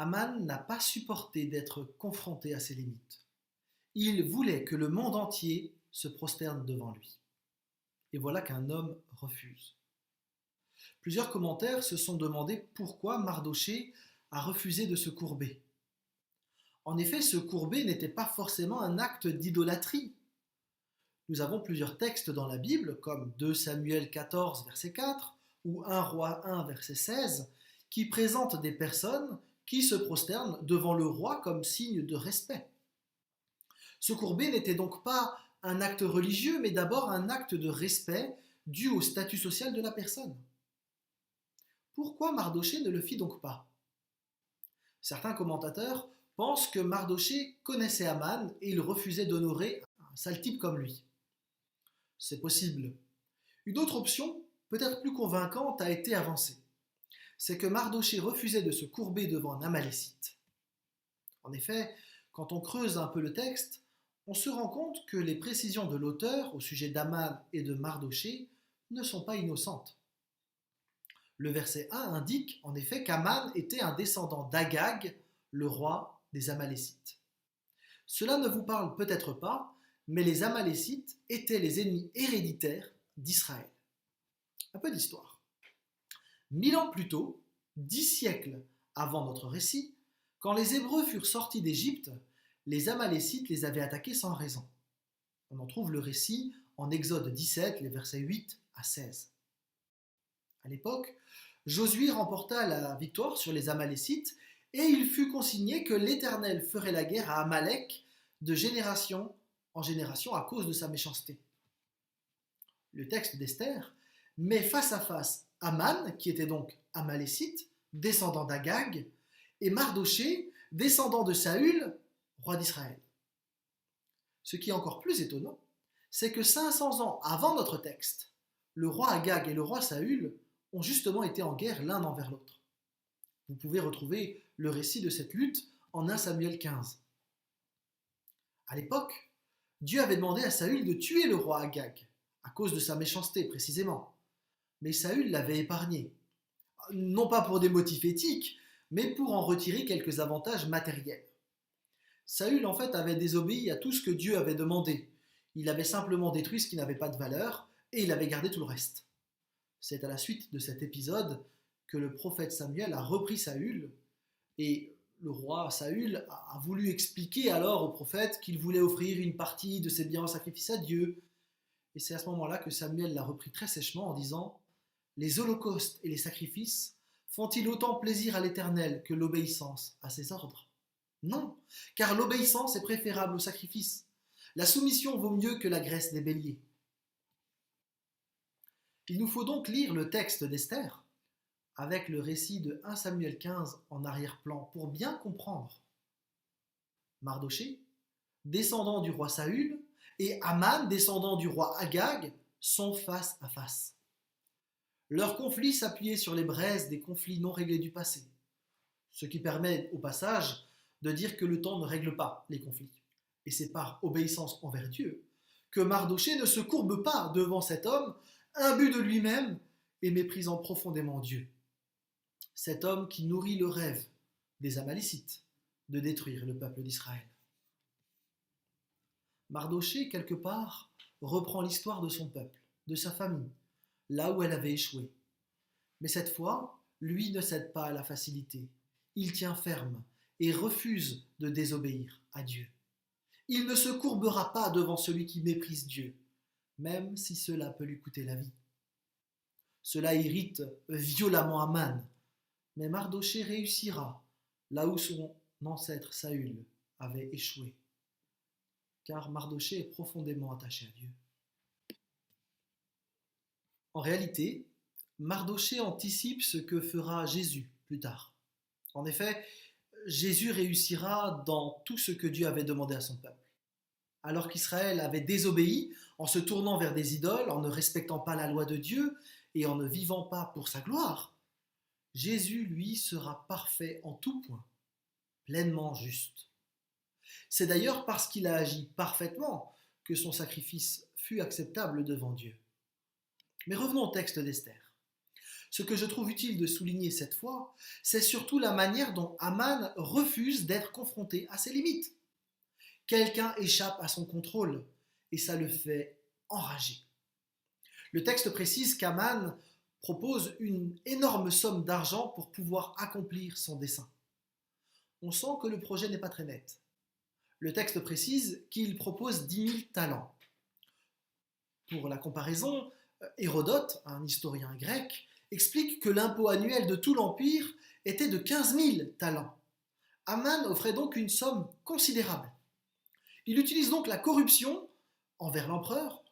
Aman n'a pas supporté d'être confronté à ses limites. Il voulait que le monde entier se prosterne devant lui. Et voilà qu'un homme refuse. Plusieurs commentaires se sont demandé pourquoi Mardochée a refusé de se courber. En effet, se courber n'était pas forcément un acte d'idolâtrie. Nous avons plusieurs textes dans la Bible, comme 2 Samuel 14, verset 4, ou 1 Roi 1, verset 16, qui présentent des personnes qui se prosternent devant le roi comme signe de respect. Se courber n'était donc pas un acte religieux, mais d'abord un acte de respect dû au statut social de la personne. Pourquoi Mardochée ne le fit donc pas? Certains commentateurs pensent que Mardochée connaissait Aman et il refusait d'honorer un sale type comme lui. C'est possible. Une autre option, peut-être plus convaincante, a été avancée. C'est que Mardochée refusait de se courber devant un Amalécite. En effet, quand on creuse un peu le texte, on se rend compte que les précisions de l'auteur au sujet d'Aman et de Mardochée ne sont pas innocentes. Le verset 1 indique en effet qu'Aman était un descendant d'Agag, le roi des Amalécites. Cela ne vous parle peut-être pas, mais les Amalécites étaient les ennemis héréditaires d'Israël. Un peu d'histoire. 1000 ans plus tôt, 10 siècles avant notre récit, quand les Hébreux furent sortis d'Égypte, les Amalécites les avaient attaqués sans raison. On en trouve le récit en Exode 17, les versets 8 à 16. À l'époque, Josué remporta la victoire sur les Amalécites et il fut consigné que l'Éternel ferait la guerre à Amalek de génération en génération à cause de sa méchanceté. Le texte d'Esther met face à face Aman, qui était donc Amalécite, descendant d'Agag, et Mardochée, descendant de Saül, roi d'Israël. Ce qui est encore plus étonnant, c'est que 500 ans avant notre texte, le roi Agag et le roi Saül ont justement été en guerre l'un envers l'autre. Vous pouvez retrouver le récit de cette lutte en 1 Samuel 15. À l'époque, Dieu avait demandé à Saül de tuer le roi Agag, à cause de sa méchanceté précisément. Mais Saül l'avait épargné, non pas pour des motifs éthiques, mais pour en retirer quelques avantages matériels. Saül en fait avait désobéi à tout ce que Dieu avait demandé. Il avait simplement détruit ce qui n'avait pas de valeur et il avait gardé tout le reste. C'est à la suite de cet épisode que le prophète Samuel a repris Saül et le roi Saül a voulu expliquer alors au prophète qu'il voulait offrir une partie de ses biens en sacrifice à Dieu. Et c'est à ce moment-là que Samuel l'a repris très sèchement en disant « Les holocaustes et les sacrifices font-ils autant plaisir à l'Éternel que l'obéissance à ses ordres? Non, car l'obéissance est préférable au sacrifice. La soumission vaut mieux que la graisse des béliers. » Il nous faut donc lire le texte d'Esther avec le récit de 1 Samuel 15 en arrière-plan pour bien comprendre. Mardochée, descendant du roi Saül, et Aman, descendant du roi Agag, sont face à face. Leur conflit s'appuyait sur les braises des conflits non réglés du passé, ce qui permet au passage de dire que le temps ne règle pas les conflits. Et c'est par obéissance envers Dieu que Mardochée ne se courbe pas devant cet homme, imbu de lui-même et méprisant profondément Dieu. Cet homme qui nourrit le rêve des Amalécites de détruire le peuple d'Israël. Mardochée, quelque part, reprend l'histoire de son peuple, de sa famille, là où elle avait échoué. Mais cette fois, lui ne cède pas à la facilité. Il tient ferme et refuse de désobéir à Dieu. Il ne se courbera pas devant celui qui méprise Dieu, même si cela peut lui coûter la vie. Cela irrite violemment Aman, mais Mardochée réussira là où son ancêtre Saül avait échoué, car Mardochée est profondément attaché à Dieu. En réalité, Mardochée anticipe ce que fera Jésus plus tard. En effet, Jésus réussira dans tout ce que Dieu avait demandé à son peuple. Alors qu'Israël avait désobéi en se tournant vers des idoles, en ne respectant pas la loi de Dieu et en ne vivant pas pour sa gloire, Jésus, lui, sera parfait en tout point, pleinement juste. C'est d'ailleurs parce qu'il a agi parfaitement que son sacrifice fut acceptable devant Dieu. Mais revenons au texte d'Esther. Ce que je trouve utile de souligner cette fois, c'est surtout la manière dont Haman refuse d'être confronté à ses limites. Quelqu'un échappe à son contrôle et ça le fait enrager. Le texte précise qu'Haman propose une énorme somme d'argent pour pouvoir accomplir son dessein. On sent que le projet n'est pas très net. Le texte précise qu'il propose 10 000 talents. Pour la comparaison, Hérodote, un historien grec, explique que l'impôt annuel de tout l'Empire était de 15 000 talents. Haman offrait donc une somme considérable. Il utilise donc la corruption envers l'empereur,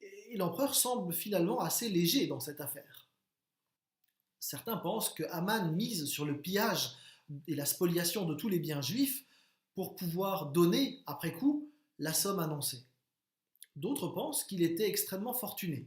et l'empereur semble finalement assez léger dans cette affaire. Certains pensent que Haman mise sur le pillage et la spoliation de tous les biens juifs pour pouvoir donner, après coup, la somme annoncée. D'autres pensent qu'il était extrêmement fortuné.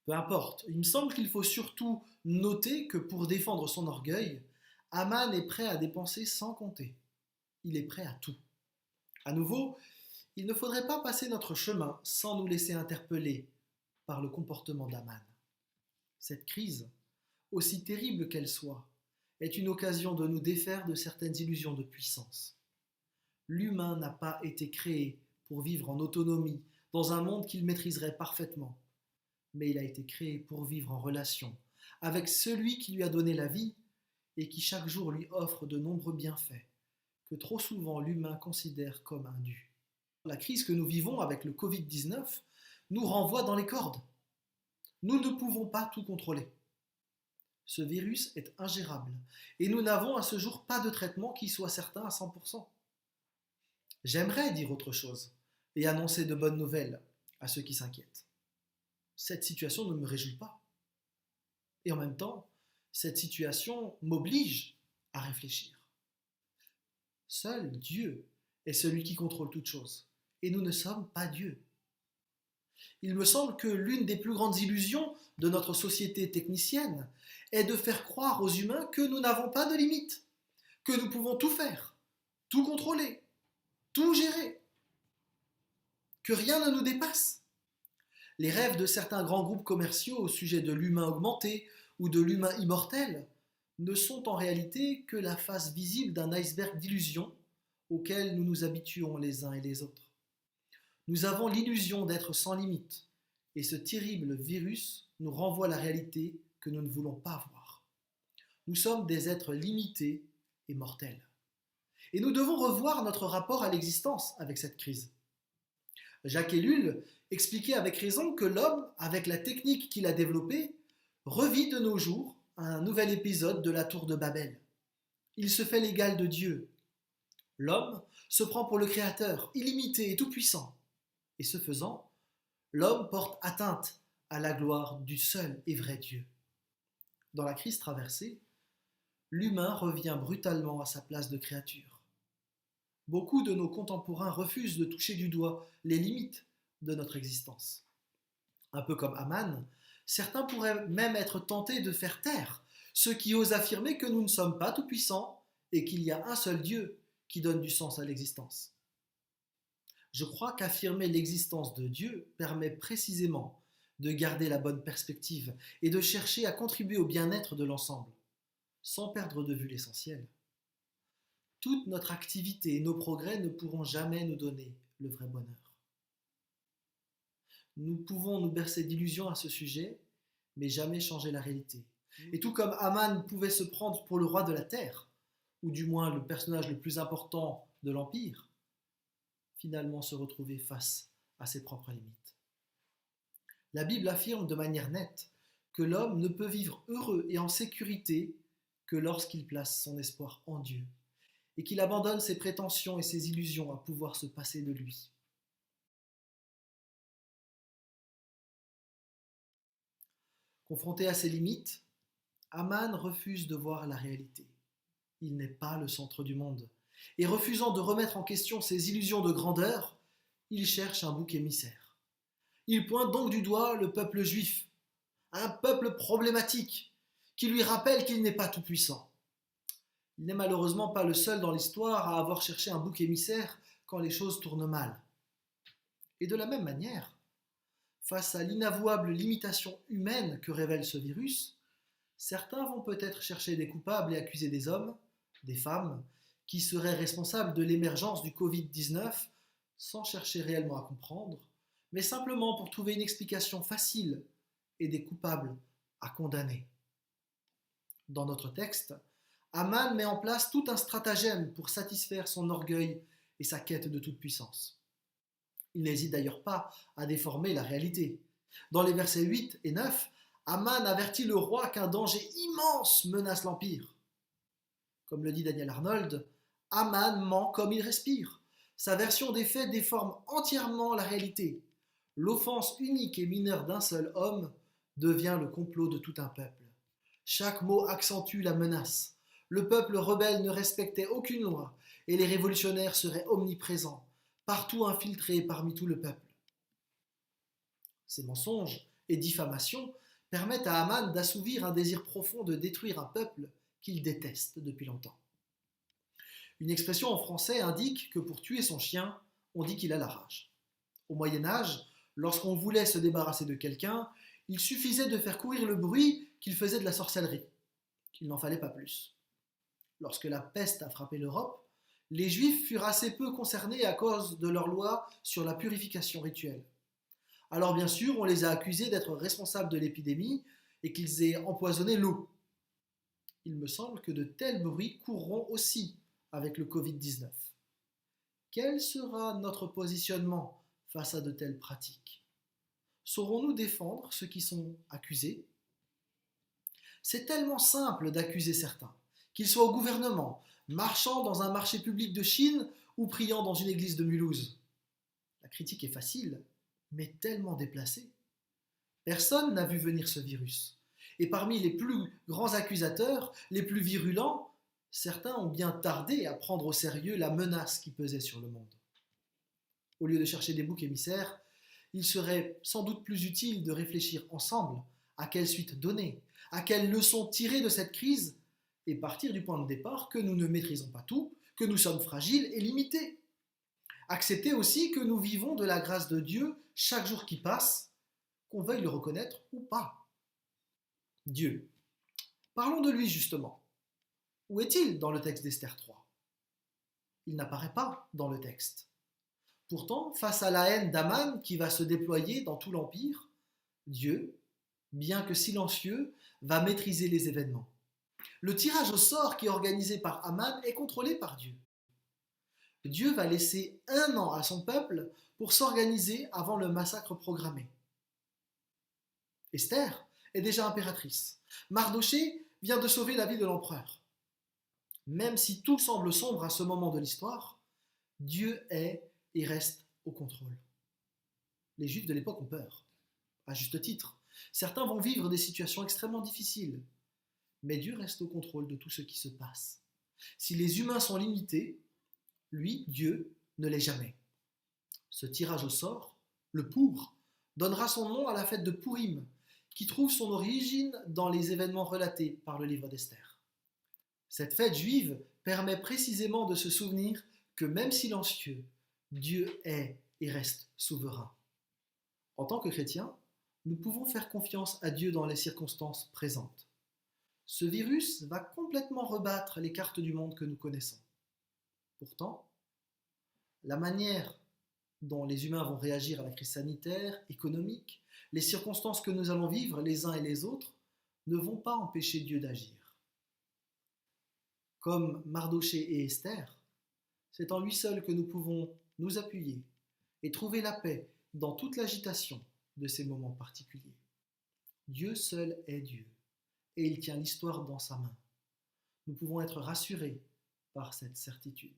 Peu importe, il me semble qu'il faut surtout noter que pour défendre son orgueil, Haman est prêt à dépenser sans compter. Il est prêt à tout. À nouveau, il ne faudrait pas passer notre chemin sans nous laisser interpeller par le comportement d'Haman. Cette crise, aussi terrible qu'elle soit, est une occasion de nous défaire de certaines illusions de puissance. L'humain n'a pas été créé pour vivre en autonomie dans un monde qu'il maîtriserait parfaitement, mais il a été créé pour vivre en relation avec celui qui lui a donné la vie et qui chaque jour lui offre de nombreux bienfaits que trop souvent l'humain considère comme indus. La crise que nous vivons avec le Covid-19 nous renvoie dans les cordes. Nous ne pouvons pas tout contrôler. Ce virus est ingérable et nous n'avons à ce jour pas de traitement qui soit certain à 100%. J'aimerais dire autre chose et annoncer de bonnes nouvelles à ceux qui s'inquiètent. Cette situation ne me réjouit pas. Et en même temps, cette situation m'oblige à réfléchir. Seul Dieu est celui qui contrôle toutes choses, et nous ne sommes pas Dieu. Il me semble que l'une des plus grandes illusions de notre société technicienne est de faire croire aux humains que nous n'avons pas de limites, que nous pouvons tout faire, tout contrôler, tout gérer, que rien ne nous dépasse. Les rêves de certains grands groupes commerciaux au sujet de l'humain augmenté ou de l'humain immortel ne sont en réalité que la face visible d'un iceberg d'illusions auquel nous nous habituons les uns et les autres. Nous avons l'illusion d'être sans limite, et ce terrible virus nous renvoie à la réalité que nous ne voulons pas voir. Nous sommes des êtres limités et mortels. Et nous devons revoir notre rapport à l'existence avec cette crise. Jacques Ellul expliquait avec raison que l'homme, avec la technique qu'il a développée, revit de nos jours un nouvel épisode de la tour de Babel. Il se fait l'égal de Dieu. L'homme se prend pour le Créateur, illimité et tout-puissant. Et ce faisant, l'homme porte atteinte à la gloire du seul et vrai Dieu. Dans la crise traversée, l'humain revient brutalement à sa place de créature. Beaucoup de nos contemporains refusent de toucher du doigt les limites de notre existence. Un peu comme Haman, certains pourraient même être tentés de faire taire ceux qui osent affirmer que nous ne sommes pas tout-puissants et qu'il y a un seul Dieu qui donne du sens à l'existence. Je crois qu'affirmer l'existence de Dieu permet précisément de garder la bonne perspective et de chercher à contribuer au bien-être de l'ensemble, sans perdre de vue l'essentiel. Toute notre activité et nos progrès ne pourront jamais nous donner le vrai bonheur. Nous pouvons nous bercer d'illusions à ce sujet, mais jamais changer la réalité. Et tout comme Haman pouvait se prendre pour le roi de la terre, ou du moins le personnage le plus important de l'Empire, finalement se retrouver face à ses propres limites. La Bible affirme de manière nette que l'homme ne peut vivre heureux et en sécurité que lorsqu'il place son espoir en Dieu et qu'il abandonne ses prétentions et ses illusions à pouvoir se passer de lui. Confronté à ses limites, Haman refuse de voir la réalité. Il n'est pas le centre du monde. Et refusant de remettre en question ses illusions de grandeur, il cherche un bouc émissaire. Il pointe donc du doigt le peuple juif, un peuple problématique, qui lui rappelle qu'il n'est pas tout-puissant. Il n'est malheureusement pas le seul dans l'histoire à avoir cherché un bouc émissaire quand les choses tournent mal. Et de la même manière, Face à l'inavouable limitation humaine que révèle ce virus, certains vont peut-être chercher des coupables et accuser des hommes, des femmes, qui seraient responsables de l'émergence du Covid-19 sans chercher réellement à comprendre, mais simplement pour trouver une explication facile et des coupables à condamner. Dans notre texte, Aman met en place tout un stratagème pour satisfaire son orgueil et sa quête de toute puissance. Il n'hésite d'ailleurs pas à déformer la réalité. Dans les versets 8 et 9, Aman avertit le roi qu'un danger immense menace l'Empire. Comme le dit Daniel Arnold, Aman ment comme il respire. Sa version des faits déforme entièrement la réalité. L'offense unique et mineure d'un seul homme devient le complot de tout un peuple. Chaque mot accentue la menace. Le peuple rebelle ne respectait aucune loi et les révolutionnaires seraient omniprésents, partout infiltrés parmi tout le peuple. Ces mensonges et diffamations permettent à Aman d'assouvir un désir profond de détruire un peuple qu'il déteste depuis longtemps. Une expression en français indique que pour tuer son chien, on dit qu'il a la rage. Au Moyen Âge, lorsqu'on voulait se débarrasser de quelqu'un, il suffisait de faire courir le bruit qu'il faisait de la sorcellerie. Il n'en fallait pas plus. Lorsque la peste a frappé l'Europe, les Juifs furent assez peu concernés à cause de leur loi sur la purification rituelle. Alors bien sûr, on les a accusés d'être responsables de l'épidémie et qu'ils aient empoisonné l'eau. Il me semble que de tels bruits courront aussi avec le Covid-19. Quel sera notre positionnement face à de telles pratiques? Saurons-nous défendre ceux qui sont accusés? C'est tellement simple d'accuser certains, qu'ils soient au gouvernement, marchant dans un marché public de Chine ou priant dans une église de Mulhouse. La critique est facile, mais tellement déplacée. Personne n'a vu venir ce virus. Et parmi les plus grands accusateurs, les plus virulents, certains ont bien tardé à prendre au sérieux la menace qui pesait sur le monde. Au lieu de chercher des boucs émissaires, il serait sans doute plus utile de réfléchir ensemble à quelle suite donner, à quelles leçons tirer de cette crise et partir du point de départ que nous ne maîtrisons pas tout, que nous sommes fragiles et limités. Accepter aussi que nous vivons de la grâce de Dieu chaque jour qui passe, qu'on veuille le reconnaître ou pas. Dieu. Parlons de lui justement. Où est-il dans le texte d'Esther 3? Il n'apparaît pas dans le texte. Pourtant, face à la haine d'Aman qui va se déployer dans tout l'Empire, Dieu, bien que silencieux, va maîtriser les événements. Le tirage au sort qui est organisé par Aman est contrôlé par Dieu. Dieu va laisser 1 an à son peuple pour s'organiser avant le massacre programmé. Esther est déjà impératrice. Mardochée vient de sauver la vie de l'empereur. Même si tout semble sombre à ce moment de l'histoire, Dieu est et reste au contrôle. Les Juifs de l'époque ont peur, à juste titre. Certains vont vivre des situations extrêmement difficiles, mais Dieu reste au contrôle de tout ce qui se passe. Si les humains sont limités, lui, Dieu, ne l'est jamais. Ce tirage au sort, le Pour, donnera son nom à la fête de Pourim, qui trouve son origine dans les événements relatés par le livre d'Esther. Cette fête juive permet précisément de se souvenir que même silencieux, Dieu est et reste souverain. En tant que chrétiens, nous pouvons faire confiance à Dieu dans les circonstances présentes. Ce virus va complètement rebattre les cartes du monde que nous connaissons. Pourtant, la manière dont les humains vont réagir à la crise sanitaire, économique, les circonstances que nous allons vivre les uns et les autres ne vont pas empêcher Dieu d'agir. Comme Mardochée et Esther, c'est en lui seul que nous pouvons nous appuyer et trouver la paix dans toute l'agitation de ces moments particuliers. Dieu seul est Dieu et il tient l'histoire dans sa main. Nous pouvons être rassurés par cette certitude.